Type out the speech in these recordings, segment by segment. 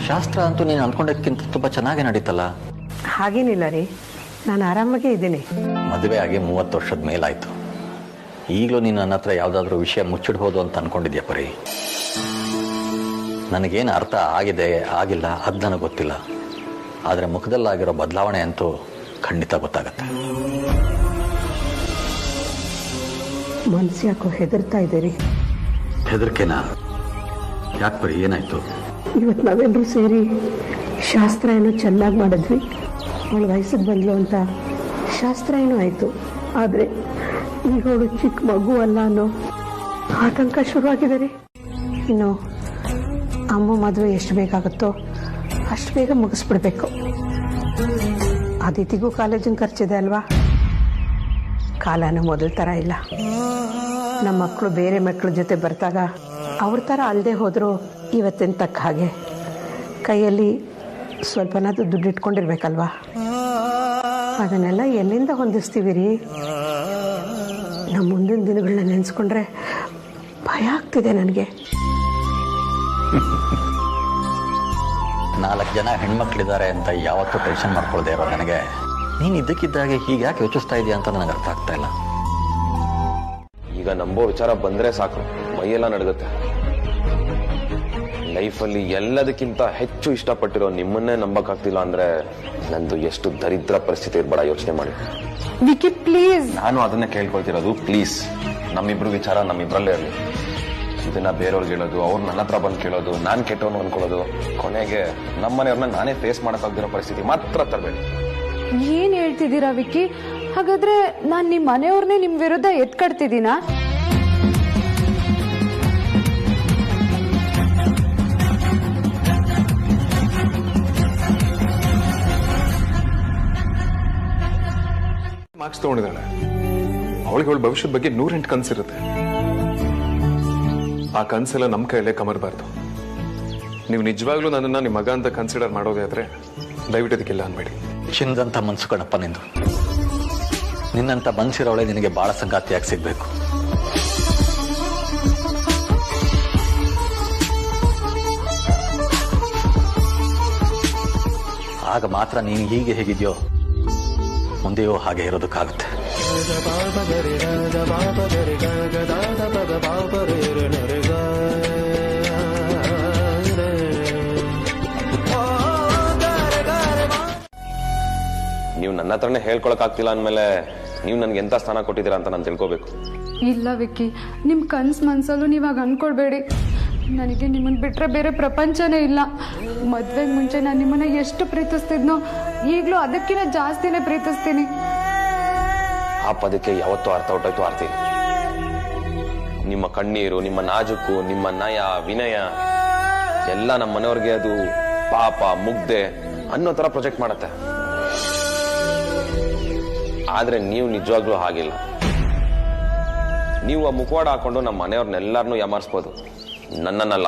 ಶಾಸ್ತ್ರ ಅಂತೂ ನೀನು ಅಂದ್ಕೊಂಡಕ್ಕಿಂತ ತುಂಬ ಚೆನ್ನಾಗೇ ನಡೀತಲ್ಲ. ಹಾಗೇನಿಲ್ಲ ರೀ, ನಾನು ಆರಾಮಾಗೇ ಇದ್ದೀನಿ. ಮದುವೆ ಆಗಿ 30 ವರ್ಷದ ಮೇಲಾಯಿತು. ಈಗಲೂ ನೀನು ನನ್ನ ಹತ್ರ ಯಾವುದಾದ್ರೂ ವಿಷಯ ಮುಚ್ಚಿಡ್ಬೋದು ಅಂತ ಅಂದ್ಕೊಂಡಿದ್ಯಾ ಪರಿ? ನನಗೇನು ಅರ್ಥ ಆಗಿದೆ ಆಗಿಲ್ಲ ಅದು ನನಗೆ ಗೊತ್ತಿಲ್ಲ. ಆದರೆ ಮುಖದಲ್ಲಾಗಿರೋ ಬದಲಾವಣೆ ಅಂತೂ ಖಂಡಿತ ಗೊತ್ತಾಗತ್ತೆ. ಮನಸ್ಸು ಯಾಕೋ ಹೆದರ್ತಾ ಇದೆ ರೀ. ಹೆದರಿಕೆನಾ? ಯಾಕೆ ಪರಿ, ಏನಾಯ್ತು? ಇವತ್ತು ನಾವೆಲ್ಲರೂ ಸೇರಿ ಶಾಸ್ತ್ರ ಏನೋ ಚೆನ್ನಾಗಿ ಮಾಡಿದ್ವಿ, ಅವಳು ವಯಸ್ಸಿಗೆ ಬಂದ್ಲು ಅಂತ ಶಾಸ್ತ್ರ ಏನೋ ಆಯಿತು. ಆದರೆ ಈಗ ಅವಳು ಚಿಕ್ಕ ಮಗು ಅಲ್ಲ ಅನ್ನೋ ಆತಂಕ ಶುರುವಾಗಿದೆ ರೀ. ಇನ್ನು ಅಮ್ಮ ಮದುವೆ ಎಷ್ಟು ಬೇಕಾಗುತ್ತೋ ಅಷ್ಟು ಬೇಗ ಮುಗಿಸ್ಬಿಡ್ಬೇಕು. ಅದಿತಿಗೂ ಕಾಲೇಜಿನ ಖರ್ಚಿದೆ ಅಲ್ವಾ. ಕಾಲನೂ ಮೊದಲ ಥರ ಇಲ್ಲ. ನಮ್ಮ ಮಕ್ಕಳು ಬೇರೆ ಮಕ್ಕಳ ಜೊತೆ ಬರ್ತಾಗ ಅವ್ರ ಥರ ಅಲ್ಲದೆ ಹೋದರೂ ಇವತ್ತಿನ ತಕ್ಕ ಹಾಗೆ ಕೈಯಲ್ಲಿ ಸ್ವಲ್ಪನಾದ್ರೂ ದುಡ್ಡು ಇಟ್ಕೊಂಡಿರ್ಬೇಕಲ್ವಾ. ಅದನ್ನೆಲ್ಲ ಎಲ್ಲಿಂದ ಹೊಂದಿಸ್ತೀವಿ ರೀ? ನಮ್ಮ ಮುಂದಿನ ದಿನಗಳನ್ನ ನೆನೆಸ್ಕೊಂಡ್ರೆ ಭಯ ಆಗ್ತಿದೆ ನನಗೆ. 4 ಜನ ಹೆಣ್ಮಕ್ಳಿದ್ದಾರೆ ಅಂತ ಯಾವತ್ತೂ ಟೆನ್ಷನ್ ಮಾಡ್ಕೊಳ್ದೇ ಇರೋ ನನಗೆ ನೀನು ಇದ್ದಕ್ಕಿದ್ದಾಗೆ ಹೀಗೆ ಯಾಕೆ ಯೋಚಿಸ್ತಾ ಇದೆಯಾ ಅಂತ ನನಗೆ ಅರ್ಥ ಆಗ್ತಾ ಇಲ್ಲ. ಈಗ ನಂಬೋ ವಿಚಾರ ಬಂದ್ರೆ ಸಾಕು, ಮೈಯೆಲ್ಲ ನಡಗುತ್ತೆ. ಲೈಫಲ್ಲಿ ಎಲ್ಲದಕ್ಕಿಂತ ಹೆಚ್ಚು ಇಷ್ಟಪಟ್ಟಿರೋ ನಿಮ್ಮನ್ನೇ ನಂಬಕ್ಕಾಗ್ತಿಲ್ಲ ಅಂದ್ರೆ ನಂದು ಎಷ್ಟು ದರಿದ್ರ ಪರಿಸ್ಥಿತಿ ಇರ್ಬೇಡ ಯೋಚನೆ ಮಾಡಿ. ವಿಕಿ ಪ್ಲೀಸ್. ನಾನು ಅದನ್ನೇ ಕೇಳ್ಕೊಳ್ತಿರೋದು, ಪ್ಲೀಸ್ ನಮ್ಮಿಬ್ರು ವಿಚಾರ ನಮ್ಮಿಬ್ರಲ್ಲೇ ಇರಲಿ. ಇದನ್ನ ಬೇರೆಯವ್ರಿಗೆ ಹೇಳೋದು, ಅವ್ರು ನನ್ನ ಹತ್ರ ಬಂದು ಕೇಳೋದು, ನಾನು ಕೆಟ್ಟವನು ಅನ್ಕೊಳ್ಳೋದು, ಕೊನೆಗೆ ನಮ್ಮನೆಯವ್ರನ್ನ ನಾನೇ ಫೇಸ್ ಮಾಡಕ್ಕಾಗ್ದಿರೋ ಪರಿಸ್ಥಿತಿ ಮಾತ್ರ ತರಬೇಡಿ. ಏನ್ ಹೇಳ್ತಿದ್ದೀರಾ ವಿಕಿ? ಹಾಗಾದ್ರೆ ನಾನ್ ನಿಮ್ ಮನೆಯವ್ರನ್ನೇ ನಿಮ್ ವಿರುದ್ಧ ಎತ್ಕಡ್ತಿದ್ದೀನಾ? ಮಾರ್ಕ್ಸ್ ತಗೊಂಡಿದ್ದಾಳೆ. ಅವಳಿಗೆ ಅವಳ ಭವಿಷ್ಯದ ಬಗ್ಗೆ 108 ಕನಸಿರುತ್ತೆ. ಆ ಕನಸೆಲ್ಲ ನಮ್ಮ ಕೈಯಲ್ಲೇ ಕಮರ್ಬಾರ್ದು. ನೀವು ನಿಜವಾಗ್ಲೂ ನನ್ನನ್ನು ನಿಮ್ಮ ಮಗ ಅಂತ ಕನ್ಸಿಡರ್ ಮಾಡೋದೇ ಆದ್ರೆ ದಯವಿಟ್ಟು ಅದಕ್ಕೆಲ್ಲ ಅನ್ಬೇಡಿ. ಚಿನ್ನದಂಥ ಮನ್ಸು ಕಣಪ್ಪ ನಿಂದು. ನಿನ್ನಂತ ಮನ್ಸಿರೋಳೆ ನಿನಗೆ ಬಹಳ ಸಂಗಾತಿಯಾಗಿ ಸಿಗ್ಬೇಕು. ಆಗ ಮಾತ್ರ ನೀನು ಹೀಗೆ ಹೇಗಿದೆಯೋ ಮುಂದೆಯೂ ಹಾಗೆ ಇರೋದಕ್ಕಾಗುತ್ತೆ. ನೀವು ನನ್ನ ಹತ್ರನೇ ಹೇಳ್ಕೊಳಕ್ ಆಗ್ತಿಲ್ಲ ಅಂದ್ಮೇಲೆ ನೀವು ನನ್ಗೆ ಎಂತ ಸ್ಥಾನ ಕೊಟ್ಟಿದ್ದೀರಾ ಅಂತ ನಾನು ತಿಳ್ಕೋಬೇಕು. ಇಲ್ಲ ವಿಕ್ಕಿ, ನಿಮ್ ಕನ್ಸ್ ಮನ್ಸಲ್ಲೂ ನೀವಾಗ ಅನ್ಕೊಳ್ಬೇಡಿ. ನನಗೆ ನಿಮ್ಮನ್ನ ಬಿಟ್ರೆ ಬೇರೆ ಪ್ರಪಂಚನೇ ಇಲ್ಲ. ಮದ್ವೆಗೆ ಮುಂಚೆ ನಾನು ನಿಮ್ಮನ್ನ ಎಷ್ಟು ಪ್ರೀತಿಸ್ತಿದ್ನೋ ಈಗಲೂ ಅದಕ್ಕಿಂತ ಜಾಸ್ತಿನೇ ಪ್ರೀತಿಸ್ತೀನಿ. ಆ ಪದಕ್ಕೆ ಯಾವತ್ತೂ ಅರ್ಥ ಹೊಟ್ಟೋಯ್ತು ಆರ್ತಿ. ನಿಮ್ಮ ಕಣ್ಣೀರು, ನಿಮ್ಮ ನಾಜುಕು, ನಿಮ್ಮ ನಯ ವಿನಯ ಎಲ್ಲ ನಮ್ಮ ಮನೆಯವ್ರಿಗೆ ಅದು ಪಾಪ ಮುಗ್ದೆ ಅನ್ನೋ ತರ ಪ್ರೊಜೆಕ್ಟ್ ಮಾಡತ್ತೆ. ಆದ್ರೆ ನೀವು ನಿಜವಾಗ್ಲೂ ಹಾಗಿಲ್ಲ. ನೀವು ಆ ಮುಖವಾಡ ಹಾಕೊಂಡು ನಮ್ಮ ಮನೆಯವ್ರನ್ನೆಲ್ಲರನ್ನೂ ಯಾಮಾರಿಸ್ಬೋದು, ನನ್ನನ್ನಲ್ಲ.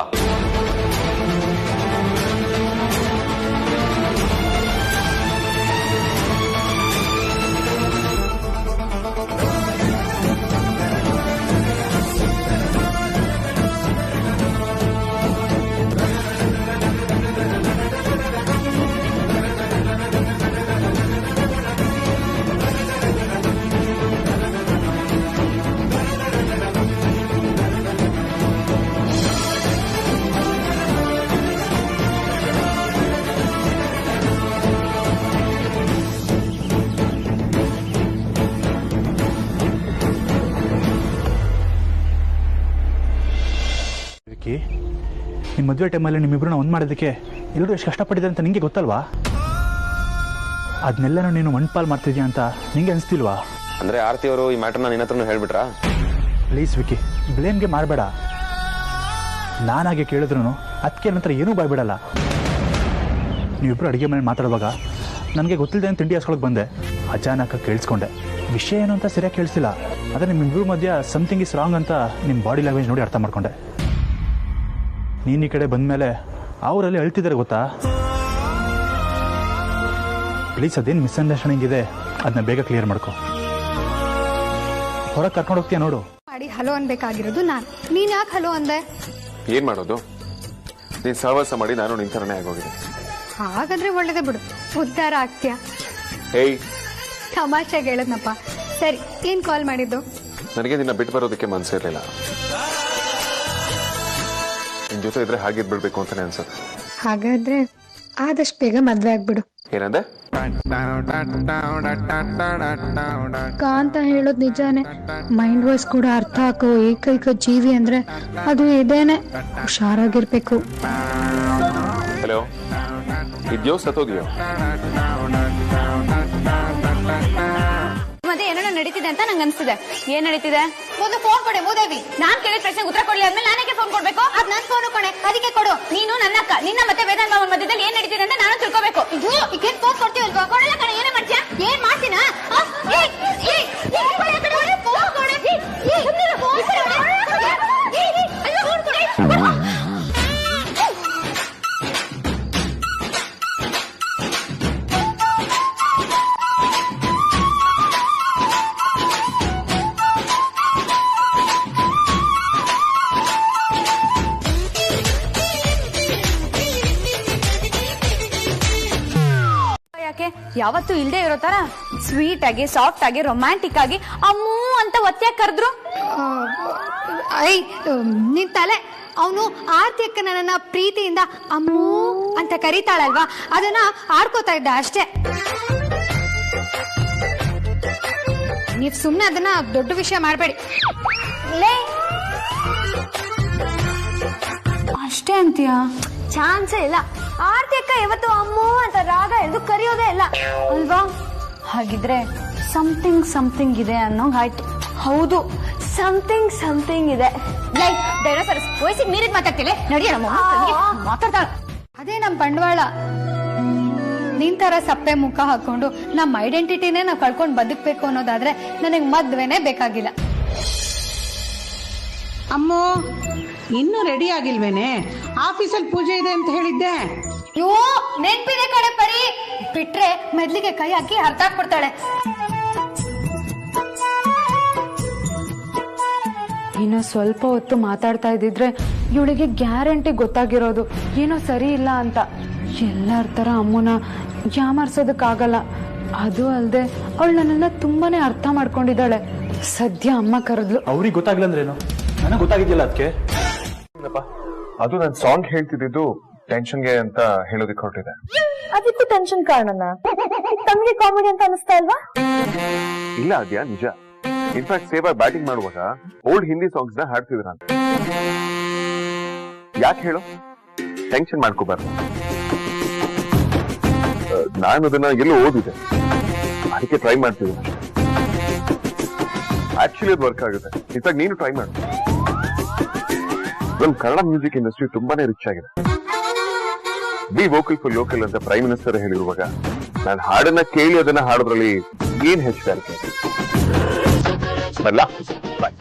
ನಿಮ್ಮ ಮದುವೆ ಟೈಮಲ್ಲಿ ನಿಮ್ಮಿಬ್ರನ್ನ ಒಂದು ಮಾಡೋದಕ್ಕೆ ಎಲ್ಲರೂ ಎಷ್ಟು ಕಷ್ಟಪಟ್ಟಿದ್ದಾರೆ ಅಂತ ನಿಂಗೆ ಗೊತ್ತಲ್ವಾ? ಅದನ್ನೆಲ್ಲ ನೀನು ಮಣ್ಪಾಲ್ ಮಾಡ್ತಿದ್ಯಾ ಅಂತ ನಿಂಗೆ ಅನಿಸ್ತಿಲ್ವಾ? ಅಂದ್ರೆ ಆರ್ತಿ ಅವರು ಈ ಮ್ಯಾಟರ್ನ ನಿನ್ನ ಹತ್ರನೂ ಹೇಳ್ಬಿಟ್ರಾ? ಪ್ಲೀಸ್ ವಿಕಿ, ಬ್ಲೇಮ್ಗೆ ಮಾಡಬೇಡ. ನಾನಾಗೆ ಕೇಳಿದ್ರು ಅದಕ್ಕೆ ನಂತರ ಏನೂ ಬಾಯ್ಬಿಡಲ್ಲ. ನೀವಿಬ್ಬರು ಅಡುಗೆ ಮನೆ ಮಾತಾಡುವಾಗ ನನಗೆ ಗೊತ್ತಿಲ್ಲದೆ ಅಂತ ತಿಂಡಿ ಹಾಸ್ಕೊಳಕ್ಕೆ ಬಂದೆ. ಅಚಾನಕ ಕೇಳಿಸ್ಕೊಂಡೆ. ವಿಷಯ ಏನು ಅಂತ ಸರಿಯಾಗಿ ಕೇಳಿಸಿಲ್ಲ. ಆದರೆ ನಿಮ್ಮಿಬ್ಬರ ಮಧ್ಯ ಸಮಥಿಂಗ್ ಇಸ್ ರಾಂಗ್ ಅಂತ ನಿಮ್ಮ ಬಾಡಿ ಲ್ಯಾಂಗ್ವೇಜ್ ನೋಡಿ ಅರ್ಥ ಮಾಡ್ಕೊಂಡೆ. ನೀನು ಈ ಕಡೆ ಬಂದಮೇಲೆ ಅವರಲ್ಲಿ ಅಳ್ತಿದ್ದಾರೆ ಗೊತ್ತಾ? ಪ್ಲೀಸ್ ಅದೇನು ಮಿಸ್ಅಂಡರ್ಸ್ಟ್ಯಾಂಡಿಂಗ್ ಇದೆ ಅದನ್ನ ಬೇಗ ಕ್ಲಿಯರ್ ಮಾಡ್ಕೊ. ಹೊರಗೆ ಕರ್ಕೊಂಡು ಹೋಗ್ತೀಯ ನೋಡು. ಮಾಡಿ ಹಲೋ ಅನ್ಬೇಕಾಗಿರೋದು ನಾನು. ನೀನ್ ಯಾಕೆ ಹಲೋ ಅಂದೆ? ಏನ್ ಮಾಡೋದು? ನೀನ್ ಸಹವಾಸ ಮಾಡಿ ನಾನು ನಿನ್ ಥರನೇ ಆಗೋಗಿದ್ದೀನಿ. ಹಾಗಾದ್ರೆ ಒಳ್ಳೇದೇ ಬಿಡು, ಉದ್ಧಾರ ಆಗ್ತೀಯ. ಹೇಯ್, ತಮಾಷೆಗೆ ಹೇಳದ್ನಪ್ಪ. ಸರಿ, ಏನ್ ಕಾಲ್ ಮಾಡಿದ್ದು? ನನಗೆ ನಿನ್ನ ಬಿಟ್ಟು ಬರೋದಕ್ಕೆ ಮನ್ಸಿರ್ಲಿಲ್ಲ. ನಿನ್ ಜೊತೆ ಇದ್ರೆ ಹಾಗಿದ್ಬಿಡ್ಬೇಕು ಅಂತಾನೆ ಅನ್ಸುತ್ತೆ. ಹಾಗಾದ್ರೆ ಆದಷ್ಟು ಬೇಗ ಮದ್ವೆ ಆಗ್ಬಿಡು. ಏನಂದೆ? ಅಂತ ಹೇಳೋದ್ ನಿಜಾನೇ. ಮೈಂಡ್ ವಾಯ್ಸ್ ಕೂಡ ಅರ್ಥ ಹಾಕೋ ಏಕೈಕ ಜೀವಿ ಅಂದ್ರೆ ಅದು ಇದೇನೆ. ಹುಷಾರಾಗಿರ್ಬೇಕು. ಹಲೋ, ಇದ್ಯೋ ಸತ್ತೋದ್ಯೋ? ಮತ್ತೆ ಏನೇನೋ ನಡೀತಿದೆ ಅಂತ ನಂಗೆ ಅನ್ಸಿದೆ. ಏನ್ ನಡೀತಿದೆ? ಮೊದಲು ಫೋನ್ ಕೊಡೆ ಮೂದೇವಿ. ನಾನ್ ಕೇಳಿದ ಪ್ರಶ್ನೆಗೆ ಉತ್ತರ ಕೊಡ್ಲಿ ಆದ್ಮೇಲೆ ನಾನೇ ಫೋನ್ ಕೊಡ್ಬೇಕು? ಅದ್ ನನ್ ಫೋನ್ ಕೊಡೆ, ಅದಕ್ಕೆ ಕೊಡು. ನೀನು ನನ್ನ ಅಕ್ಕ, ನಿನ್ನ ಮತ್ತೆ ವೇದಾಂತ ಮಾವನ ಮಧ್ಯದಲ್ಲಿ ಏನ್ ನಡೀತಿದೆ ಅಂತ ನಾನು ತಿಳ್ಕೋಬೇಕು. ಇದು ಈಗೇನ್ ಫೋನ್ ಕೊಡ್ತೀವಲ್ವಾ? ಕೊಡಲ್ಲ ಕಣ, ಏನೇ ಮಾಡ್ತೀಯ? ಏನ್ ಮಾಡ್ತೀನ? ಯಾವತ್ತೂ ಇಲ್ದೇ ಇರೋ ತರ ಸ್ವೀಟ್ ಆಗಿ, ಸಾಫ್ಟ್ ಆಗಿ, ರೊಮ್ಯಾಂಟಿಕ್ ಆಗಿ ಅಮ್ಮೂ ಅಂತ ಒತ್ತಾಗಿ ಕರೆದ್ರು. ಐ ನಿನ್ ತಲೆ. ಅವನು ಆರ್ತಿ ಅಕ್ಕ ನನ್ನ ಪ್ರೀತಿಯಿಂದ ಅಮ್ಮೂ ಅಂತ ಕರೀತಾಳಲ್ವಾ, ಅದನ್ನ ಆಡ್ಕೋತಾ ಇದ್ದ ಅಷ್ಟೇ. ನೀವ್ ಸುಮ್ನೆ ಅದನ್ನ ದೊಡ್ಡ ವಿಷಯ ಮಾಡ್ಬೇಡಿ. ಅಷ್ಟೇ ಅಂತೀಯಾ? ಚಾನ್ಸೇ ಇಲ್ಲ. ಆರ್ತಿ ಅಕ್ಕ ಯಾವತ್ತು ಅಮ್ಮು ಅಂತ ರಾಗ ಎಂದು ಕರೆಯೋದೇ ಇಲ್ಲ ಅಲ್ವಾ? ಹಾಗಿದ್ರೆ ಸಮಥಿಂಗ್ ಇದೆ ಅನ್ನೋಂಗ್ ಆಯ್ತು. ಹೌದು, ಸಮಥಿಂಗ್ ಇದೆ. ವಯಸ್ಸಿಗೆ ಮೀರಿದ್ ಮಾತಾಡ್ತಿಲ್ಲ ನಡಿಯ. ಮಾತಾಡ್ತಾಳ. ಅದೇ ನಮ್ ಬಂಡವಾಳ. ನಿನ್ ತರ ಸಪ್ಪೆ ಮುಖ ಹಾಕೊಂಡು ನಮ್ ಐಡೆಂಟಿಟಿನೇ ನಾವ್ ಕಳ್ಕೊಂಡ್ ಬದುಕ್ಬೇಕು ಅನ್ನೋದಾದ್ರೆ ನನಗ್ ಮದ್ವೆನೇ ಬೇಕಾಗಿಲ್ಲ. ಅಮ್ಮೋ, ಇನ್ನೂ ರೆಡಿ ಆಗಿಲ್ವೇನೆ? ಆಫೀಸಲ್ಲಿ ಪೂಜೆ ಇದೆ ಅಂತ ಹೇಳಿದ್ದೆ. ಯೋ, ನೆನ್ಪಿದೆ ಕಡೆ ಪರಿ. ಬಿಟ್ರೆ ಮೆದ್ಲಿಗೆ ಕೈ ಹಾಕಿ ಅರ್ಥ ಹಾಕ್ಬಿಡ್ತಾಳೆ. ಇನ್ನು ಸ್ವಲ್ಪ ಹೊತ್ತು ಮಾತಾಡ್ತಾ ಇದ್ದಿದ್ರೆ ಇವಳಿಗೆ ಗ್ಯಾರಂಟಿ ಗೊತ್ತಾಗಿರೋದು ಏನೋ ಸರಿ ಇಲ್ಲ ಅಂತ. ಎಲ್ಲರ ತರ ಅಮ್ಮನ ಯಾಮಾರ್ಸೋದಕ್ಕಾಗಲ್ಲ. ಅದು ಅಲ್ಲದೆ ಅವಳು ನನ್ನನ್ನ ತುಂಬಾನೇ ಅರ್ಥ ಮಾಡ್ಕೊಂಡಿದ್ದಾಳೆ. ಸದ್ಯ ಅಮ್ಮ ಕರೆದ್ಲು. ಅವ್ರಿಗೆ ಗೊತ್ತಾಗ್ಲ ಅಂದ್ರೇನು? ನನಗೆ ಗೊತ್ತಾಗಿದ್ದಿಲ್ಲ ಅದಕ್ಕೆ. ಅದು ನಾನು ಸಾಂಗ್ ಹೇಳ್ತಿದ್ದು ಟೆನ್ಷನ್ಗೆ ಅಂತ ಹೇಳೋದಕ್ಕೆ ಹೊರಟಿದೆ. ಅದಕ್ಕೂ ಟೆನ್ಷನ್ ಕಾರಣನ? ತಮಗೆ ಕಾಮಿಡಿ ಅಂತ ಅನಿಸ್ತಾ ಇಲ್ವಾ? ಇಲ್ಲ ಅದ್ಯಾ, ನಿಜ. ಇನ್ಫ್ಯಾಕ್ಟ್ ಸೇವಾ ಬ್ಯಾಟಿಂಗ್ ಮಾಡುವಾಗ ಓಲ್ಡ್ ಹಿಂದಿ ಸಾಂಗ್ಸ್ ನ ಹಾಡ್ತಿದ್ರ ಅಂತ. ಯಾಕೆ ಹೇಳು? ಟೆನ್ಷನ್ ಮಾಡ್ಕೋಬಾರ್ದು. ನಾನು ಅದನ್ನ ಎಲ್ಲೋ ಓದಿದೆ, ಅದಕ್ಕೆ ಟ್ರೈ ಮಾಡ್ತಿದ್ದೀನಿ. ಆಕ್ಚುಲಿ ಅದು ವರ್ಕ್ ಆಗುತ್ತೆ. ಇನ್ಫ್ಯಾಕ್ಟ್ ನೀನು ಟ್ರೈ ಮಾಡು. ನಮ್ ಕನ್ನಡ ಮ್ಯೂಸಿಕ್ ಇಂಡಸ್ಟ್ರಿ ತುಂಬಾನೇ ರಿಚ್ ಆಗಿದೆ. ಬಿ ವೋಕಲ್ ಫಾರ್ ಲೋಕಲ್ ಅಂತ ಪ್ರೈಮ್ ಮಿನಿಸ್ಟರ್ ಹೇಳಿರುವಾಗ ನಾನು ಹಾಡನ್ನ ಕೇಳಿ ಅದನ್ನ ಹಾಡೋದ್ರಲ್ಲಿ ಏನ್ ಹೆಚ್ಚಾಗುತ್ತೆ? ಬರಲ್ಲ, ಬಾಯ್.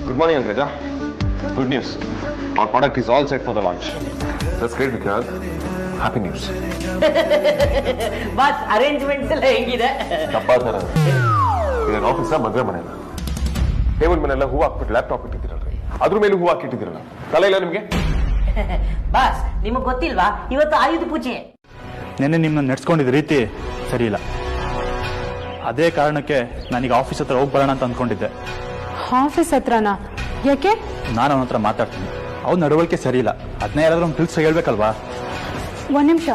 Good morning, Angraja. Good news. Our product is all set for the launch. That's great, Vikas. Happy news. Bus arrangements ಎಲ್ಲ ಹೇಗಿದೆ? ತಪ್ಪಾತರ ಇದನ್ನ ಆಫೀಸ ಮದುವೆ ಮನೆಯಲ್ಲ. ಟೇಬಲ್ ಮನೆಲ್ಲ ಹೂ ಹಾಕ್ಬಿಟ್ಟು ಲ್ಯಾಪ್ಟಾಪ್ ಇಟ್ಟಿದ್ದೀರಲ್ರಿ, ಅದ್ರ ಮೇಲೆ ಹೂ ಹಾಕಿಟ್ಟಿದ್ದೀರಲ್ಲ, ತಲೆ ಇಲ್ಲ ನಿಮ್ಗೆ? ಬಸ್ ನಿಮಗ್ ಗೊತ್ತಿಲ್ವಾ ಇವತ್ತು ಆಯುಧ ಪೂಜೆ? ನೆನ್ನೆ ನಿಮ್ಮನ್ನ ನಡೆಸ್ಕೊಂಡಿದ್ದ ರೀತಿ ಸರಿ ಇಲ್ಲ. ಅದೇ ಕಾರಣಕ್ಕೆ ನಾನೀಗ ಆಫೀಸ್ ಹತ್ರ ಹೋಗಿ ಬರೋಣ ಅಂತ ಅಂದ್ಕೊಂಡಿದ್ದೆ. ಆಫೀಸ್ ಹತ್ರನಾ? ಯಾಕೆ? ನಾನು ಅವನ ಹತ್ರ ಮಾತಾಡ್ತೀನಿ. ಅವ್ನ ನಡವಳಿಕೆ ಸರಿ ಇಲ್ಲ. ಅದನ್ನೇ ಯಾರಾದ್ರೂ ಒಂದು ತಿಳಿಸಿ ಹೇಳ್ಬೇಕಲ್ವಾ? ಒಂದ್ ನಿಮಿಷ.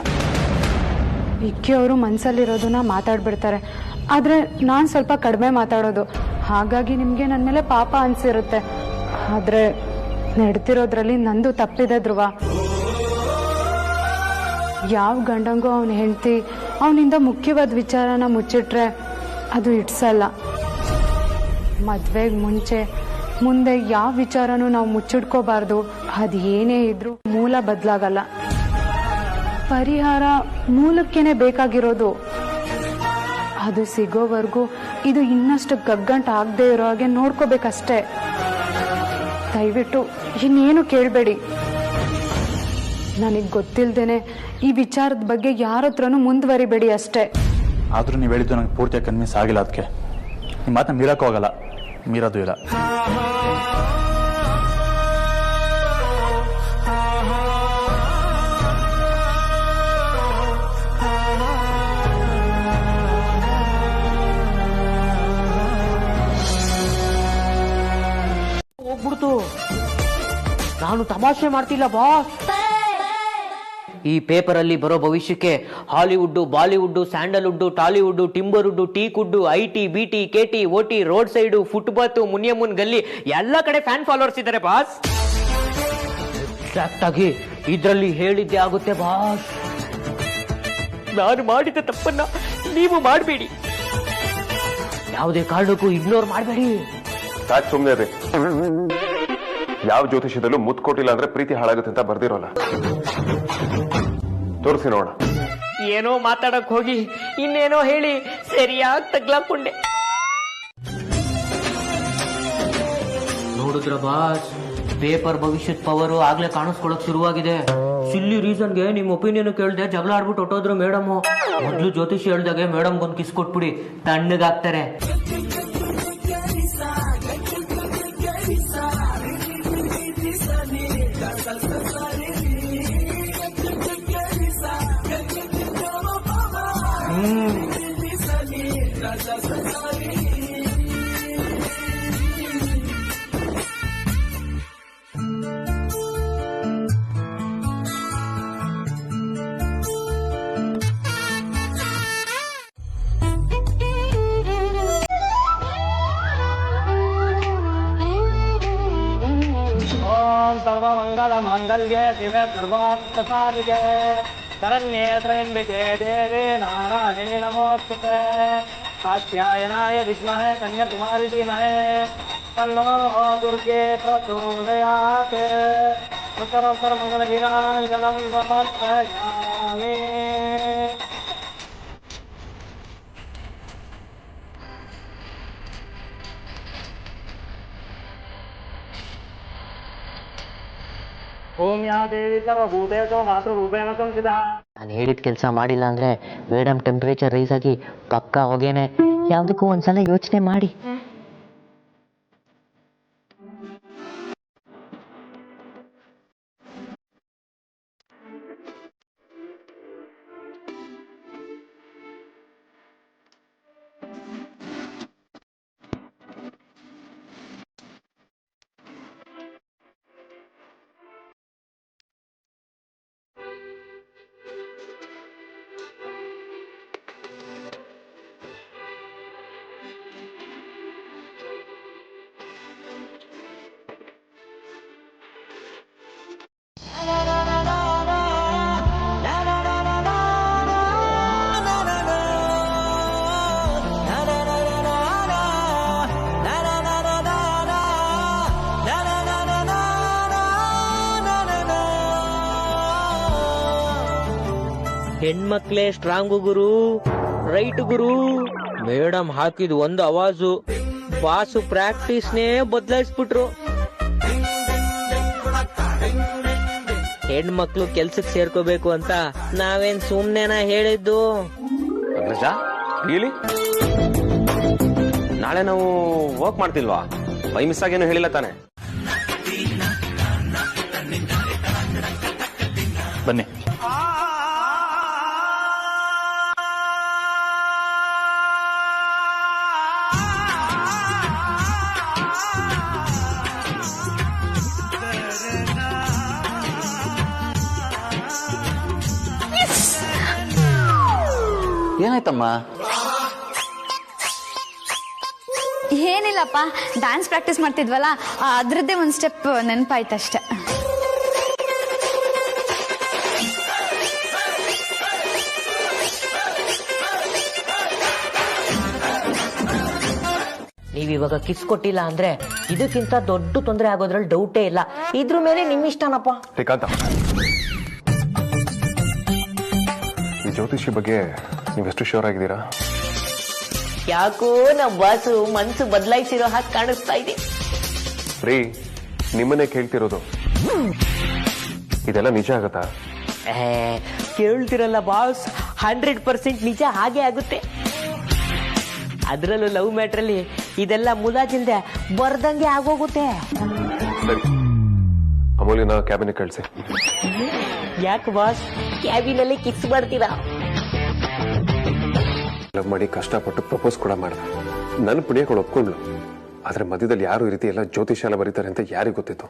ವಿಕ್ಕಿ ಅವರು ಮನ್ಸಲ್ಲಿರೋದನ್ನ ಮಾತಾಡ್ಬಿಡ್ತಾರೆ. ಆದ್ರೆ ನಾನ್ ಸ್ವಲ್ಪ ಕಡಿಮೆ ಮಾತಾಡೋದು. ಹಾಗಾಗಿ ನಿಮ್ಗೆ ನನ್ ಮೇಲೆ ಪಾಪ ಅನ್ಸಿರುತ್ತೆ. ಆದ್ರೆ ನಡ್ತಿರೋದ್ರಲ್ಲಿ ನಂದು ತಪ್ಪಿದೆ ಧ್ರುವ. ಯಾವ ಗಂಡಂಗೂ ಅವನ ಹೆಂಡತಿ ಅವನಿಂದ ಮುಖ್ಯವಾದ ವಿಚಾರನ ಮುಚ್ಚಿಟ್ರೆ ಅದು ಇಡ್ಸಲ್ಲ. ಮದ್ವೆಗೆ ಮುಂದೆ ಯಾವ ವಿಚಾರನೂ ನಾವು ಮುಚ್ಚಿಡ್ಕೋಬಾರ್ದು. ಅದು ಏನೇ ಇದ್ರೂ ಮೂಲ ಬದಲಾಗಲ್ಲ. ಪರಿಹಾರ ಮೂಲಕ್ಕೇನೆ ಬೇಕಾಗಿರೋದು. ಅದು ಸಿಗೋವರೆಗೂ ಇದು ಇನ್ನಷ್ಟು ಗಗ್ಗಂಟು ಆಗದೆ ಇರೋ ಹಾಗೆ ನೋಡ್ಕೋಬೇಕಷ್ಟೇ. ದಯವಿಟ್ಟು ಇನ್ನೇನು ಕೇಳಬೇಡಿ. ನನಗೆ ಗೊತ್ತಿಲ್ಲದೇನೆ ಈ ವಿಚಾರದ ಬಗ್ಗೆ ಯಾರ ಹತ್ರನೂ ಮುಂದುವರಿಬೇಡಿ ಅಷ್ಟೇ. ಆದರೂ ನೀವು ಹೇಳಿದ್ದು ನನಗೆ ಪೂರ್ತಿಯಾಗಿ ಕನ್ವಿನ್ಸ್ ಆಗಿಲ್ಲ. ಅದಕ್ಕೆ ನಿಮ್ಮ ಮಾತನ್ನ ಮೀರಕ್ಕೂ ಆಗಲ್ಲ, ಮೀರೋದು ಇಲ್ಲ. ಹೋಗ್ಬಿಡ್ತು. ನಾನು ತಮಾಷೆ ಮಾಡ್ತಿಲ್ಲ ಬಾಸ್. ಈ ಪೇಪರ್ ಅಲ್ಲಿ ಬರೋ ಭವಿಷ್ಯಕ್ಕೆ Hollywood, Bollywood, Sandalwood, Tollywood, timberwood, teakwood, IT, BT, KT, OT, road side, footpath, ಮುನಿಯಮ್ಮನ್ ಗಲ್ಲಿ ಎಲ್ಲ ಕಡೆ ಫ್ಯಾನ್ ಫಾಲೋವರ್ಸ್ ಇದ್ದಾರೆ ಬಾಸ್. ಎಕ್ಸಾಕ್ಟ್ ಆಗಿ ಇದ್ರಲ್ಲಿ ಹೇಳಿದ್ದೆ ಆಗುತ್ತೆ ಬಾಸ್. ನಾನು ಮಾಡಿದ ತಪ್ಪನ್ನ ನೀವು ಮಾಡಬೇಡಿ, ಯಾವುದೇ ಕಾರಣಕ್ಕೂ ಇಗ್ನೋರ್ ಮಾಡಬೇಡಿ. ಸಾಕು ಸುಮ್ಮನೆ ರೀ. ಯಾವ ಜ್ಯೋತಿಷ್ಯದಲ್ಲೂ ಮುತ್ತು ಕೊಟ್ಟಿಲ್ಲ ಅಂದ್ರೆ ಪ್ರೀತಿ ಹಾಳಾಗುತ್ತೆ ಅಂತ ಬರ್ದಿರೋಲ್ಲ. ತೋರಿಸಿ ನೋಡ. ಏನೋ ಮಾತಾಡಕ್ ಹೋಗಿ ಇನ್ನೇನೋ ಹೇಳಿ ಸರಿಯಾಗಿ ತಗ್ಲಾಕೊಂಡೆ. ನೋಡಿದ್ರ ಬಾಸ್, ಪೇಪರ್ ಭವಿಷ್ಯದ ಪವರ್ ಆಗ್ಲೇ ಕಾಣಿಸ್ಕೊಳಕ್ ಶುರುವಾಗಿದೆ. ಸಿಲ್ಲಿ ರೀಸನ್ಗೆ ನಿಮ್ ಒಪಿನಿಯನ್ ಕೇಳ್ದೆ ಜಗಳ ಆಡ್ಬಿಟ್ಟು ಹೊಟ್ಟೋದ್ರು ಮೇಡಮ್. ಮೊದ್ಲು ಜ್ಯೋತಿಷಿ ಹೇಳ್ದಾಗೆ ಮೇಡಮ್ ಒಂದ್ ಕಿಸ್ ಕೊಟ್ಬಿಡಿ, ತಣ್ಣಗಾಗ್ತಾರೆ. सर्वमङ्गलमाङ्गल्ये शिवे सर्वार्थसाधिके शरण्ये त्र्यम्बके देवे नारायणे नमोस्तुते कात्यायनाय विद्महे कन्याकुमारी धीमहि तन्नो दुर्गे प्रचोदयात् सर्वमङ्गलनीराजनं समर्पयामि. ಓಂ ಯಾ ದೇವಿ ಸರ್ವಭೂತೇಷು ಮಾತೃರೂಪೇಣ ಸಂಸ್ಥಿತಾ. ನಾನು ಹೇಳಿದ ಕೆಲಸ ಮಾಡಿಲ್ಲ ಅಂದ್ರೆ ಮೇಡಮ್ ಟೆಂಪರೇಚರ್ ರೈಸ್ ಆಗಿ ಪಕ್ಕ ಹೋಗೇನೆ. ಯಾವುದಕ್ಕೂ ಒಂದ್ಸಲ ಯೋಚನೆ ಮಾಡಿ. ಹೆಣ್ಮಕ್ಳೇ ಸ್ಟ್ರಾಂಗು ಗುರು, ರೈಟ್ ಗುರು. ಮೇಡಮ್ ಹಾಕಿದ್ ಒಂದು ಅವಾಜು ಬಾಸು ಪ್ರಾಕ್ಟೀಸ್ನೇ ಬದಲಾಯಿಸ್ಬಿಟ್ರು. ಹೆಣ್ಮಕ್ಳು ಕೆಲ್ಸಕ್ಕೆ ಸೇರ್ಕೋಬೇಕು ಅಂತ ನಾವೇನ್ ಸುಮ್ನೆನಾ ಹೇಳಿದ್ದು? ನಾಳೆ ನಾವು ವರ್ಕ್ ಮಾಡ್ತಿಲ್ವಾ? ಬೈ ಮಿಸ್ ಆಗೇನು ಹೇಳಿಲ್ಲ ತಾನೆ? ಬನ್ನಿ. ಏನಾಯ್ತಮ್ಮ? ಏನಿಲ್ಲಪ್ಪ, ಡ್ಯಾನ್ಸ್ ಪ್ರಾಕ್ಟೀಸ್ ಮಾಡ್ತಿದ್ವಲ್ಲ ಅದ್ರದ್ದೇ ಒಂದು ಸ್ಟೆಪ್ ನೆನಪಾಯ್ತಷ್ಟೆ. ನೀವಿವಾಗ ಕಿಸ್ ಕೊಟ್ಟಿಲ್ಲ ಅಂದ್ರೆ ಇದಕ್ಕಿಂತ ದೊಡ್ಡ ತೊಂದರೆ ಆಗೋದ್ರಲ್ಲಿ ಡೌಟೇ ಇಲ್ಲ. ಇದ್ರ ಮೇಲೆ ನಿಮ್ಮಿಷ್ಟನಪ್ಪ. ಈ ಜ್ಯೋತಿಷಿ ಬಗ್ಗೆ ನೀವೆಷ್ಟು ಶೋರ್ ಆಗಿದ್ದೀರಾ? ಯಾಕೋ ನಮ್ಮ ಬಾಸು ಮನ್ಸು ಬದಲಾಯಿಸಿರೋ ಹಾಗೆ ಕಾಣಿಸ್ತಾ ಇದೆ. ರೀ, ನಿಮ್ಮನ್ನೇ ಕೇಳ್ತಿರೋದು. ಇದೆಲ್ಲ ನಿಜ ಆಗತ್ತಾ? ಕೇಳ್ತಿರಲ್ಲ ಬಾಸ್, 100% ನಿಜ ಹಾಗೆ ಆಗುತ್ತೆ. ಅದರಲ್ಲೂ ಲವ್ ಮ್ಯಾಟ್ರಲ್ಲಿ ಇದೆಲ್ಲ ಮುಲಾಜಿಲ್ದೆ ಬರ್ದಂಗೆ ಆಗೋಗುತ್ತೆ. ಸರಿ, ಅಮೂಲ್ಯನ ಕ್ಯಾಬಿನ್ ಕಳಿಸಿ. ಯಾಕೆ ಬಾಸ್ ಕ್ಯಾಬಿನಲ್ಲಿ ಕಿಸ್ ಮಾಡ್ತೀರಾ? ಲವ್ ಮಾಡಿ ಕಷ್ಟಪಟ್ಟು ಪ್ರಪೋಸ್ ಕೂಡ ಮಾಡಿದ. ನನ್ನ ಪುಣ್ಯಗಳು ಒಪ್ಕೊಂಡ್ಲು. ಆದ್ರೆ ಮಧ್ಯದಲ್ಲಿ ಯಾರು ಈ ರೀತಿ ಎಲ್ಲ ಜ್ಯೋತಿಷ ಎಲ್ಲ ಬರೀತಾರೆ ಅಂತ ಯಾರಿಗೆ ಗೊತ್ತಿತ್ತು?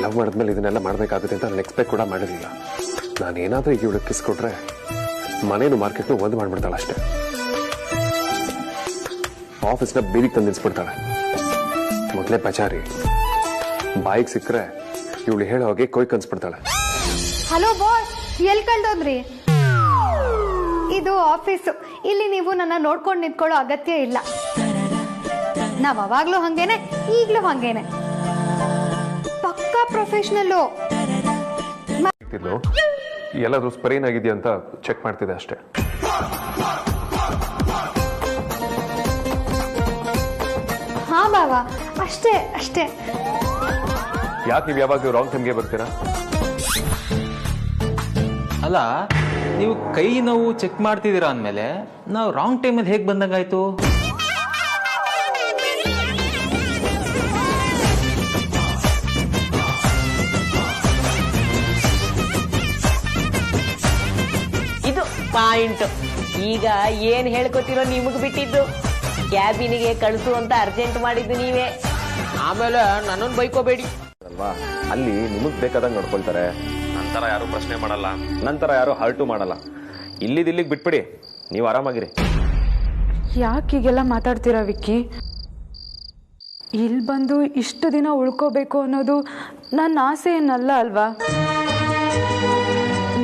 ಲವ್ ಮಾಡಿದ್ಮೇಲೆ ಇದನ್ನೆಲ್ಲ ಮಾಡ್ಬೇಕಾಗುತ್ತೆ ಅಂತ ನಾನು ಎಕ್ಸ್ಪೆಕ್ಟ್ ಕೂಡ ಮಾಡಿರಲಿಲ್ಲ. ನಾನೇನಾದ್ರೂ ಈಗ ಇವಳು ಕಿಸ್ ಕೊಟ್ರೆ ಮನೇನು ಮಾರ್ಕೆಟ್ನು ಒಂದು ಮಾಡ್ಬಿಡ್ತಾಳೆ ಅಷ್ಟೇ. ಆಫೀಸ್ನ ಬೀದಿಗೆ ತಂದು ನಿಲ್ಸ್ಬಿಡ್ತಾಳೆ. ಮೊದಲೇ ಪಚಾರಿ, ಬಾಯಿಗೆ ಸಿಕ್ಕರೆ ಇವಳು ಹೇಳೋ ಹಾಗೆ ಕೊಯ್ ಕನ್ಸ್ಬಿಡ್ತಾಳೆ. ಹಲೋ ಬಾಸ್, ಎಲ್ಲಿ ಕಳ್ದೋದ್ರಿ? ಇದು ಆಫೀಸು. ಇಲ್ಲಿ ನೀವು ನನ್ನ ನೋಡ್ಕೊಂಡು ನಿಂತ್ಕೊಳ್ಳೋ ಅಗತ್ಯ ಇಲ್ಲ. ನಾವ್ ಅವಾಗ್ಲೂ ಹಂಗೇನೆ, ಈಗ್ಲೂ ಹಂಗೇನೆ. ಪಕ್ಕಾ ಪ್ರೊಫೆಷನಲ್ಲು. ಎಲ್ಲಾದ್ರೂ ಸ್ಪ್ರೇನ್ ಆಗಿದೆಯಾ ಅಂತ ಚೆಕ್ ಮಾಡ್ತಿದ್ದೆ ಅಷ್ಟೇ. ಹಾ ಬಾವಾ, ಅಷ್ಟೇ ಅಷ್ಟೇ. ಯಾಕೆ ನೀವು ಯಾವಾಗ ರಾಂಗ್ ಟೈಮ್ಗೆ ಬರ್ತೀರಾ? ಅಲ್ಲ, ನೀವು ಕೈ ನೋವು ಚೆಕ್ ಮಾಡ್ತಿದ್ದೀರಾ ಅಂದಮೇಲೆ ನಾವು ರಾಂಗ್ ಟೈಮಲ್ಲಿ ಹೇಗೆ ಬಂದಂಗಾಯ್ತು? ಇದು ಪಾಯಿಂಟ್. ಈಗ ಏನ್ ಹೇಳ್ಕೊತಿರೋ ನಿಮಗ್ ಬಿಟ್ಟಿದ್ದು. ಕ್ಯಾಬಿನಿಗೆ ಕಳಿಸು ಅಂತ ಅರ್ಜೆಂಟ್ ಮಾಡಿದ್ದು ನೀವೇ. ಆಮೇಲೆ ನನ್ನನ್ನು ಬೈಕೋಬೇಡಿ ಅಲ್ವಾ? ಅಲ್ಲಿ ನಿಮಗ್ ಬೇಕಾದಂಗೆ ನೋಡ್ಕೊಳ್ತಾರೆ. ನಂತರ ಯಾರು ಪ್ರಶ್ನೆ ಮಾಡಲ್ಲ, ನಂತರ ಯಾರು ಹರ್ಟು ಮಾಡಲ್ಲ. ಇಲ್ಲಿಗೆ ಬಿಟ್ಬಿಡಿ, ನೀವು ಆರಾಮಾಗಿರಿ. ಯಾಕೆ ಈಗೆಲ್ಲ ಮಾತಾಡ್ತೀರಾ ವಿಕ್ಕಿ? ಇಲ್ಲಿ ಬಂದು ಇಷ್ಟು ದಿನ ಉಳ್ಕೋಬೇಕು ಅನ್ನೋದು ನನ್ನ ಆಸೆ ಏನಲ್ಲ ಅಲ್ವಾ?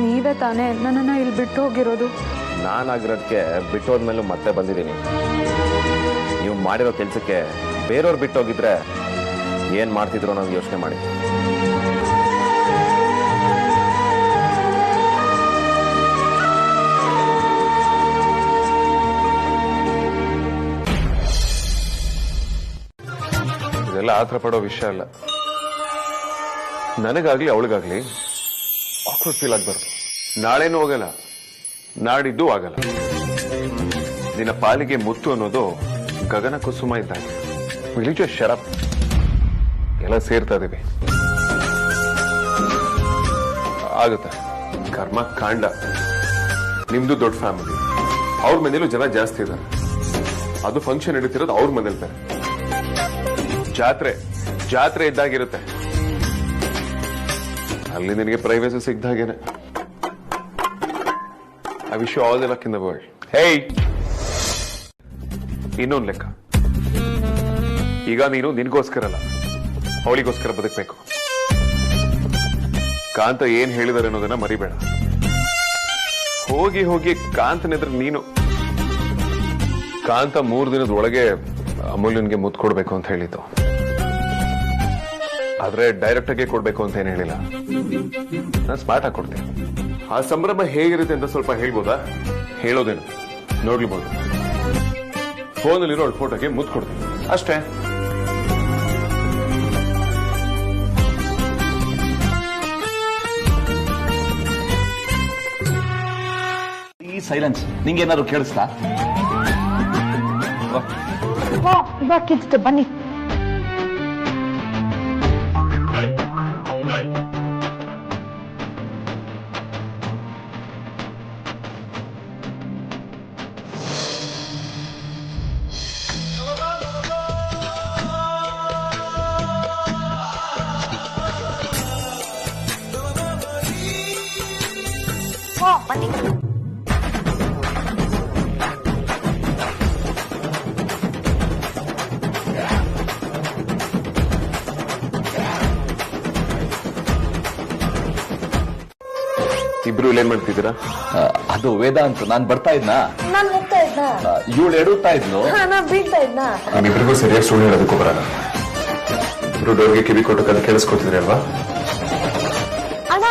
ನೀವೇ ತಾನೇ ನನ್ನನ್ನು ಇಲ್ಲಿ ಬಿಟ್ಟು ಹೋಗಿರೋದು. ನಾನಾಗಿರೋದಕ್ಕೆ ಬಿಟ್ಟೋದ್ಮೇಲೂ ಮತ್ತೆ ಬಂದಿದ್ದೀನಿ. ನೀವು ಮಾಡಿರೋ ಕೆಲಸಕ್ಕೆ ಬೇರೆಯವ್ರು ಬಿಟ್ಟೋಗಿದ್ರೆ ಏನು ಮಾಡ್ತಿದ್ರು ನಾವು ಯೋಚನೆ ಮಾಡಿ. ಇದೆಲ್ಲ ಆತರ ಪಡೋ ವಿಷಯ ಅಲ್ಲ. ನನಗಾಗ್ಲಿ ಅವಳಿಗಾಗ್ಲಿ ಆಕ್ವರ್ಡ್ ಫೀಲ್ ಆಗ್ಬಾರ್ದು. ನಾಳೆನೂ ಹೋಗಲ್ಲ, ನಾಡಿದ್ದು ಆಗಲ್ಲ. ನಿನ್ನ ಪಾಲಿಗೆ ಮುತ್ತು ಅನ್ನೋದು ಗಗನ ಕುಸುಮ ಇದ್ದಾಗ. ವಿಲಿಜ ಶರಪ್ ಎಲ್ಲ ಸೇರ್ತಾ ಇದೀವಿ. ಆಗುತ್ತೆ, ಕರ್ಮ ಕಾಂಡ. ನಿಮ್ದು ದೊಡ್ಡ ಫ್ಯಾಮಿಲಿ, ಅವ್ರ ಮನೇಲೂ ಜನ ಜಾಸ್ತಿ ಇದ್ದಾರೆ. ಅದು ಫಂಕ್ಷನ್ ನಡೀತಿರೋದು ಅವ್ರ ಮನೇಲಿ ಬೇರೆ. ಜಾತ್ರೆ ಇದ್ದಾಗಿರುತ್ತೆ. ಅಲ್ಲಿ ನಿನಗೆ ಪ್ರೈವೇಸಿ ಸಿಗ್ದಾಗೇನೆ. I wish you all the luck in the world. Hey, ಇನ್ನೊಂದು ಲೆಕ್ಕ. ಈಗ ನೀನು ನಿನ್ಗೋಸ್ಕರ ಅಲ್ಲ, ಅವಳಿಗೋಸ್ಕರ ಬದುಕಬೇಕು. ಕಾಂತ ಏನ್ ಹೇಳಿದಾರೆ ಅನ್ನೋದನ್ನ ಮರಿಬೇಡ. ಹೋಗಿ ಕಾಂತನೆದ್ರೆ ನೀನು. ಕಾಂತ 3 ದಿನದ ಒಳಗೆ ಅಮೂಲ್ಯನ್ಗೆ ಮುತ್ತು ಕೊಡ್ಬೇಕು ಅಂತ ಹೇಳಿದ್ದು. ಆದ್ರೆ ಡೈರೆಕ್ಟ್ ಆಗಿ ಕೊಡ್ಬೇಕು ಅಂತ ಏನ್ ಹೇಳಿಲ್ಲ. ನಾನು ಸ್ಮಾರ್ಟ್ ಆಗಿ ಕೊಡ್ತೇನೆ. ಆ ಸಂಭ್ರಮ ಹೇಗಿರುತ್ತೆ ಅಂತ ಸ್ವಲ್ಪ ಹೇಳ್ಬೋದಾ? ಹೇಳೋದೇನು ನೋಡ್ಲಿಬಹುದು. ಫೋನಲ್ಲಿರೋ ಫೋಟೋಗೆ ಮುತ್ತು ಕೊಡ್ತೀನಿ ಅಷ್ಟೇ. ಈ ಸೈಲೆನ್ಸ್ ನಿಂಗೇನಾದ್ರು ಕೇಳಿಸ್ತಾ? ಬನ್ನಿ. ಬನ್ನಿ. ಇಬ್ರು ಏನ್ ಮಾಡ್ತಿದ್ದೀರಾ? ಅದು ವೇದಾಂತ್. ನಾನ್ ಬರ್ತಾ ಇದ್ನಾ? ನಾನ್ ಹೋಗ್ತಾ ಇದ್ನಾ? ಇವಳು ಎಡುತ್ತಾ ಇದ್ಲು, ನಾ ಬೀಳ್ತಾ ಇದ್ನಾ? ನಿಮ್ಮಿಬ್ರಿಗೂ ಸರಿಯಾಗಿ ಸುಳ್ಳು ಹೇಳೋದಕ್ಕೂ ಬರಲ್ಲ. ಇಬ್ರು ಡೋರ್ಗೆ ಕಿವಿ ಕೊಟ್ಟು ಕದ ಕೇಳಿಸ್ಕೊತಿದ್ರಿ ಅಲ್ವಾ? ಅಣ್ಣ,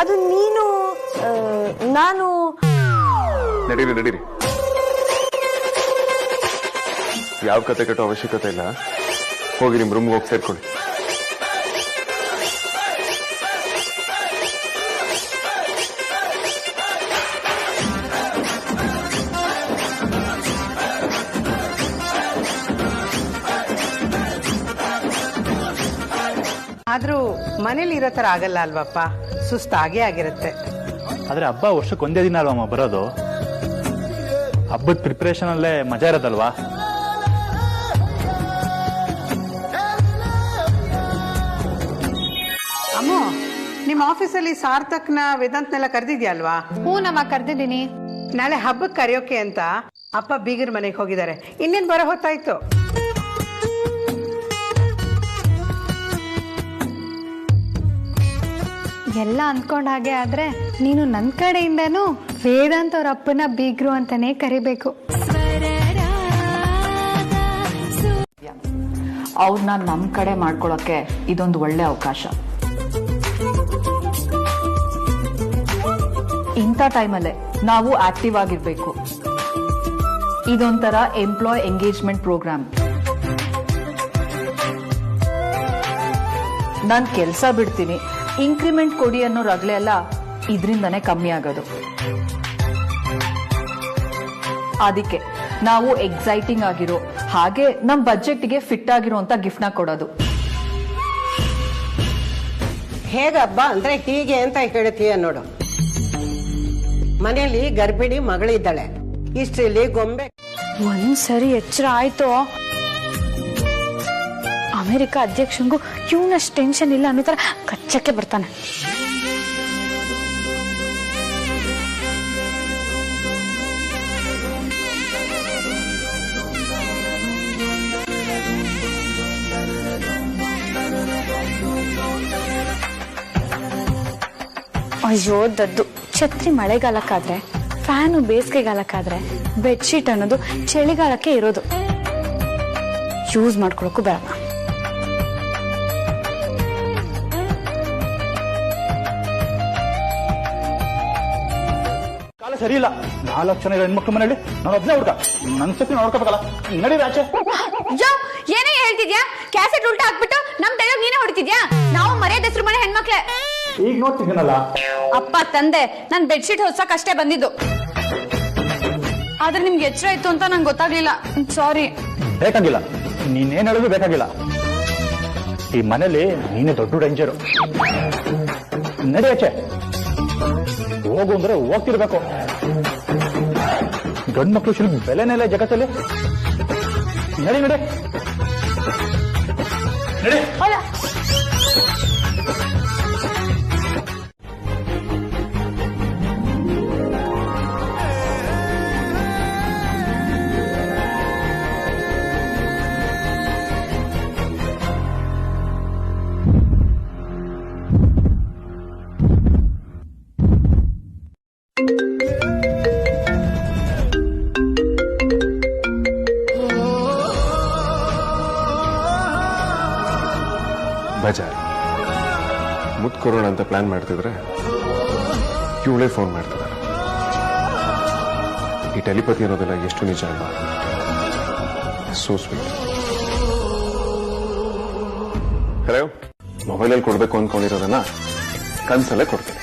ಅದು ನೀನು ನಾನು. ನಡೀರಿ. ಯಾವ ಕತೆ ಕಟ್ಟೋ ಅವಶ್ಯಕತೆ ಇಲ್ಲ. ಹೋಗಿ ನಿಮ್ ರೂಮ್ಗೆ ಹೋಗಿ ಸೇರ್ಕೊಳ್ಳಿ. ಆದ್ರೂ ಮನೇಲಿ ಇರೋ ತರ ಆಗಲ್ಲ ಅಲ್ವಪ್ಪ, ಸುಸ್ತಾಗೇ ಆಗಿರುತ್ತೆ. ಆದ್ರೆ ಹಬ್ಬ ವರ್ಷಕ್ಕೆ ಒಂದೇ ದಿನ ಅಲ್ವಮ್ಮ ಬರೋದು. ಹಬ್ಬದ ಪ್ರಿಪರೇಷನ್ ಅಲ್ಲೇ ಮಜಾ ಇರೋದಲ್ವಾ. ಅಮ್ಮ, ನಿಮ್ಮ ಆಫೀಸಲ್ಲಿ ಸಾರ್ಥಕ್ನ ವೇದಾಂತ್ನೆಲ್ಲ ಕರೆದಿದ್ಯಾ ಅಲ್ವಾ? ಹ್ಞೂ ನಮ್ಮ ಕರೆದಿದ್ದೀನಿ. ನಾಳೆ ಹಬ್ಬಕ್ಕೆ ಕರೆಯೋಕೆ ಅಂತ ಅಪ್ಪ ಬೀಗರ ಮನೆಗೆ ಹೋಗಿದ್ದಾರೆ. ಇನ್ನೇನು ಬರೋ ಹೊತ್ತಾಯ್ತು. ಎಲ್ಲ ಅಂದ್ಕೊಂಡ ಹಾಗೆ ಆದ್ರೆ ನೀನು ನನ್ನ ಕಡೆಯಿಂದನೂ ವೇದಾಂತ್ ಅವ್ರ ಅಪ್ಪನ ಬೀಗ್ರು ಅಂತಾನೆ ಕರಿಬೇಕು. ಅವ್ರನ್ನ ನಮ್ಮ ಕಡೆ ಮಾಡ್ಕೊಳ್ಳೋಕೆ ಇದೊಂದು ಒಳ್ಳೆ ಅವಕಾಶ. ಇಂಥ ಟೈಮಲ್ಲೇ ನಾವು ಆಕ್ಟಿವ್ ಆಗಿರ್ಬೇಕು. ಇದೊಂಥರ ಎಂಪ್ಲಾಯ್ ಎಂಗೇಜ್ಮೆಂಟ್ ಪ್ರೋಗ್ರಾಮ್. ನಾನು ಕೆಲಸ ಬಿಡ್ತೀನಿ, ಇನ್ಕ್ರಿಮೆಂಟ್ ಕೊಡಿ ಅನ್ನೋ ರಗಳೆ ಎಲ್ಲ ಇದರಿಂದನೇ ಕಮ್ಮಿ ಆಗೋದು. ಅದಕ್ಕೆ ನಾವು ಎಕ್ಸೈಟಿಂಗ್ ಆಗಿರೋ ಹಾಗೆ ನಮ್ಮ ಬಜೆಟ್ಗೆ ಫಿಟ್ ಆಗಿರುವಂತ ಗಿಫ್ಟ್ನ ಕೊಡೋದು. ಹೇಗಬ್ಬ ಅಂದ್ರೆ ಹೀಗೆ ಅಂತ ಹೇಳ್ತೀಯ ನೋಡು. ಮನೆಯಲ್ಲಿ ಗರ್ಭಿಣಿ ಮಗಳಿದ್ದಾಳೆ, ಇಷ್ಟರಲ್ಲಿ ಗೊಂಬೆ. ಒಂದ್ಸರಿ ಎಚ್ಚರ ಆಯ್ತು, ಅಮೆರಿಕ ಅಧ್ಯಕ್ಷಂಗೂ ಇವನಷ್ಟು ಟೆನ್ಷನ್ ಇಲ್ಲ ಅನ್ನೋ ತರ ಕಚ್ಚಕ್ಕೆ ಬರ್ತಾನೆ. ಅಯ್ಯೋ ದದ್ದು, ಛತ್ರಿ ಮಳೆಗಾಲಕ್ಕಾದ್ರೆ, ಫ್ಯಾನು ಬೇಸಿಗೆಗಾಲಕ್ಕಾದ್ರೆ, ಬೆಡ್ಶೀಟ್ ಅನ್ನೋದು ಚಳಿಗಾಲಕ್ಕೆ ಇರೋದು. ಯೂಸ್ ಮಾಡ್ಕೊಳಕ್ಕೂ ಬೇಡ. ಕಾಲ ಸರಿ ಇಲ್ಲ. 4 ಜನ ಹೆಣ್ಮಕ್ಳು ಮನೆಯಲ್ಲಿ ನಾನು ಒಬ್ಬನೇ ಹುಡುಕ, ನನ್ನ ಸತಿ ನೋಡ್ಕೋಬೇಕಲ್ಲ. ನಡಿ ರಾಚೆ. ಏನೇ ಹೇಳ್ತಿದ್ಯಾ? ಕ್ಯಾಸೆಟ್ ಉಲ್ಟಾ ಹಾಕ್ಬಿಟ್ಟು ನಮ್ ಡೈಲಾಗ್ ನೀನೇ ಹೊಡಿತಿದ್ಯಾ? ನಾವು ಮರ್ಯಾದೆ ಹೆಸರು ಮನೆ ಹೆಣ್ಮಕ್ಳೆ. ಈಗ ನೋಡ್ತಿದ್ದೀನಲ್ಲ. ಅಪ್ಪ ತಂದೆ, ನಾನ್ ಬೆಡ್ಶೀಟ್ ಹೊಸಕ್ ಅಷ್ಟೇ ಬಂದಿದ್ದು. ಆದ್ರೆ ನಿಮ್ಗೆ ಎಚ್ಚರ ಇತ್ತು ಅಂತ ನಂಗೆ ಗೊತ್ತಾಗ್ಲಿಲ್ಲ. ಸಾರಿ. ಬೇಕಾಗಿಲ್ಲ, ನೀನೇನ್ ಹೇಳಿದ್ರು ಬೇಕಾಗಿಲ್ಲ. ಈ ಮನೇಲಿ ನೀನೇ ದೊಡ್ಡ ಡೇಂಜರು. ನಡಿ ಆಚೆ. ಹೋಗು ಅಂದ್ರೆ ಹೋಗ್ತಿರ್ಬೇಕು. ಗಂಡು ಮಕ್ಕಳು ಶಿಲ್ಪ ಬೆಲೆನೆಲ್ಲ ಜಗತ್ತಲ್ಲಿ. ನಡಿ ನಡಿ ನಡಿ. ಬಜಾರ್ ಮುತ್ ಕೊರೋಣ ಅಂತ ಪ್ಲಾನ್ ಮಾಡ್ತಿದ್ರೆ ಇವಳೇ ಫೋನ್ ಮಾಡ್ತಿದ್ದಾರೆ. ಈ ಟೆಲಿಪತಿ ಅನ್ನೋದೆಲ್ಲ ಎಷ್ಟು ನಿಜ ಅಲ್ವಾ? So sweet. ಹಲೋ, ಮೊಬೈಲಲ್ಲಿ ಕೊಡ್ಬೇಕು ಅಂದ್ಕೊಂಡಿರೋದನ್ನ ಕನ್ಸಲ್ಲೇ ಕೊಡ್ತೀನಿ.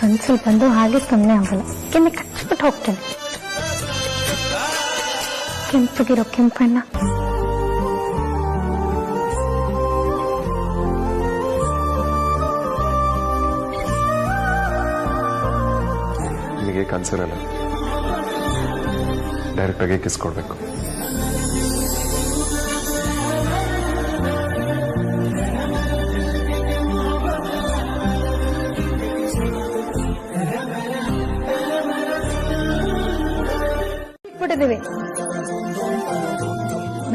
ಕನ್ಸಲ್ಲಿ ಬಂದು ಹಾಗೆ ಸುಮ್ಮನೆ ಆಗಲ್ಲ, ಕೆನ್ನೆ ಕಚ್ಬಿಟ್ಟು ಹೋಗ್ತೇನೆ. ಕೆಂಪಗಿರೋ ಕೆಂಪಣ್ಣ. ನಿಮಗೆ ಕನ್ಸರಲ್ಲ, ಡೈರೆಕ್ಟ್ ಆಗಿ ಕಿಸ್ ಕೊಡ್ಬೇಕು.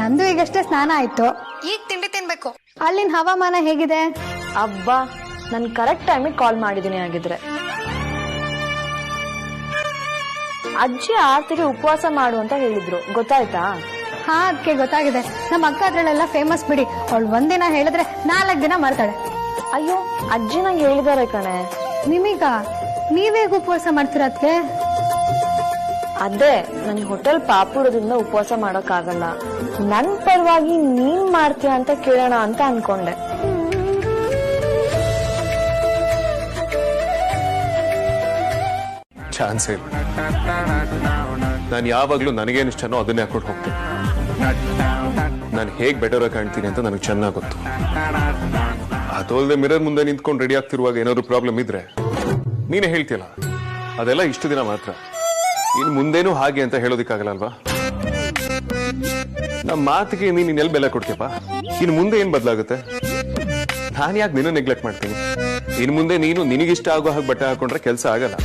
ನಂದು ಈಗಷ್ಟೇ ಸ್ನಾನ ಆಯ್ತು, ಈಗ ತಿಂಡಿ ತಿನ್ಬೇಕು. ಅಲ್ಲಿನ ಹವಾಮಾನ ಹೇಗಿದೆ? ಅಬ್ಬಾ, ನಾನು ಕರೆಕ್ಟ್ ಟೈಮಿಗೆ ಕಾಲ್ ಮಾಡಿದ್ದೀನಿ. ಆಗಿದ್ರೆ ಅಜ್ಜಿ ಆರ್ತಿಗೆ ಉಪವಾಸ ಮಾಡು ಅಂತ ಹೇಳಿದ್ರು, ಗೊತ್ತಾಯ್ತಾ? ಹಾ, ಅದಕ್ಕೆ ಗೊತ್ತಾಗಿದೆ. ನಮ್ಮ ಅಕ್ಕ ಅದ್ರಲ್ಲೆಲ್ಲ ಫೇಮಸ್ ಬಿಡಿ. ಅವಳು ಒಂದಿನ ಹೇಳಿದ್ರೆ 4 ದಿನ ಮಾಡ್ತಾಳೆ. ಅಯ್ಯೋ, ಅಜ್ಜಿ ನಂಗೆ ಹೇಳಿದಾರೆ ಕಣೆ. ನಿಮೀಗ ನೀವೇಗ ಉಪವಾಸ ಮಾಡ್ತೀರ ಅದಕ್ಕೆ? ಅದೇ ನನಗೆ ಹೋಟೆಲ್ ಪಾಪುರದಿಂದ ಉಪವಾಸ ಮಾಡೋಕ್ಕಾಗಲ್ಲ. ನನ್ ಪರವಾಗಿ ನೀನ್ ಮಾಡ್ತೀಯ ಅಂತ ಕೇಳೋಣ ಅಂತ ಅನ್ಕೊಂಡೆ. ಚಾನ್ಸೇ ಇಲ್ಲ. ನಾನು ಯಾವಾಗ್ಲೂ ನನಗೇನು ಇಷ್ಟನೋ ಅದನ್ನೇ ಹಾಕೊಂಡು ಹೋಗ್ತೀನಿ. ನಾನು ಹೇಗ್ ಬೆಟರ್ ಆಗಿ ಕಾಣ್ತೀನಿ ಅಂತ ನನಗೆ ಚೆನ್ನಾಗಿ ಗೊತ್ತು. ಅದಲ್ಲದೆ ಮಿರರ್ ಮುಂದೆ ನಿಂತ್ಕೊಂಡು ರೆಡಿ ಆಗ್ತಿರುವಾಗ ಏನಾದ್ರು ಪ್ರಾಬ್ಲಮ್ ಇದ್ರೆ ನೀನೇ ಹೇಳ್ತೀಯಲ್ಲ, ಅದೆಲ್ಲ ಇಷ್ಟು ದಿನ ಮಾತ್ರ. ಇನ್ನು ಮುಂದೇನು ಹಾಗೆ ಅಂತ ಹೇಳೋದಿಕ್ಕಾಗಲ್ಲ ಅಲ್ವಾ? ನಮ್ಮ ಮಾತಿಗೆ ನೀನ್ ಎಲ್ಲಿ ಬೆಲೆ ಕೊಡ್ತೀಯಪ್ಪ? ಇನ್ನು ಮುಂದೆ ಏನ್ ಬದಲಾಗುತ್ತೆ? ನಾನು ಯಾಕೆ ನಿನ್ನ ನೆಗ್ಲೆಕ್ಟ್ ಮಾಡ್ತೀನಿ? ಇನ್ನು ಮುಂದೆ ನೀನು ನಿನಗಿಷ್ಟ ಆಗೋ ಹಾಗೆ ಬಟ್ಟೆ ಹಾಕೊಂಡ್ರೆ ಕೆಲಸ ಆಗಲ್ಲ.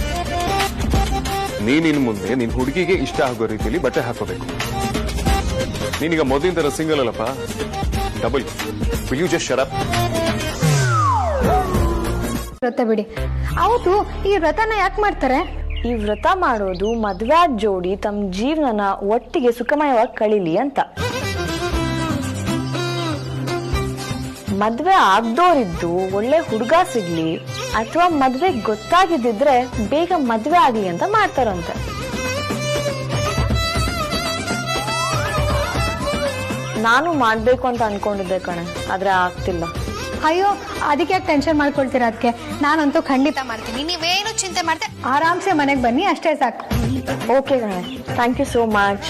ನೀನಿನ್ ಮುಂದೆ ನಿನ್ ಹುಡುಗಿಗೆ ಇಷ್ಟ ಆಗೋ ರೀತಿಯಲ್ಲಿ ಬಟ್ಟೆ ಹಾಕೋಬೇಕು. ನೀನೀಗ ಮೊದಲಿನ ತರ ಸಿಂಗಲ್ ಅಲ್ಲಪ್ಪ, double. Will you just shut up? ವ್ರತ ಬಿಡಿ. ಹೌದು, ಈ ವ್ರತನ ಯಾಕೆ ಮಾಡ್ತಾರೆ? ಈ ವ್ರತ ಮಾಡೋದು ಮದ್ವೆ ಆದ ಜೋಡಿ ತಮ್ಮ ಜೀವನನ ಒಟ್ಟಿಗೆ ಸುಖಮಯವಾಗಿ ಕಳೀಲಿ ಅಂತ. ಮದ್ವೆ ಆಗ್ದೋರಿದ್ದು ಒಳ್ಳೆ ಹುಡುಗ ಸಿಗ್ಲಿ ಅಥವಾ ಮದ್ವೆ ಗೊತ್ತಾಗಿದ್ದಿದ್ರೆ ಬೇಗ ಮದ್ವೆ ಆಗ್ಲಿ ಅಂತ ಮಾಡ್ತಾರಂತೆ. ನಾನು ಮಾಡ್ಬೇಕು ಅಂತ ಅನ್ಕೊಂಡಿದ್ದೆ ಕಣೆ, ಆದ್ರೆ ಆಗ್ತಿಲ್ಲ. ಅಯ್ಯೋ, ಅದಕ್ಕೆ ಯಾಕೆ ಟೆನ್ಷನ್ ಮಾಡ್ಕೊಳ್ತೀರಾ? ಅದಕ್ಕೆ ನಾನಂತೂ ಖಂಡಿತ ಮಾಡ್ತೀನಿ. ನೀವೇನು ಚಿಂತೆ ಮಾಡ್ತೆ, ಆರಾಮ್ಸೆ ಮನೆಗೆ ಬನ್ನಿ, ಅಷ್ಟೇ ಸಾಕು. ಓಕೆ ಕಣೆ, ಥ್ಯಾಂಕ್ ಯು ಸೋ ಮಚ್.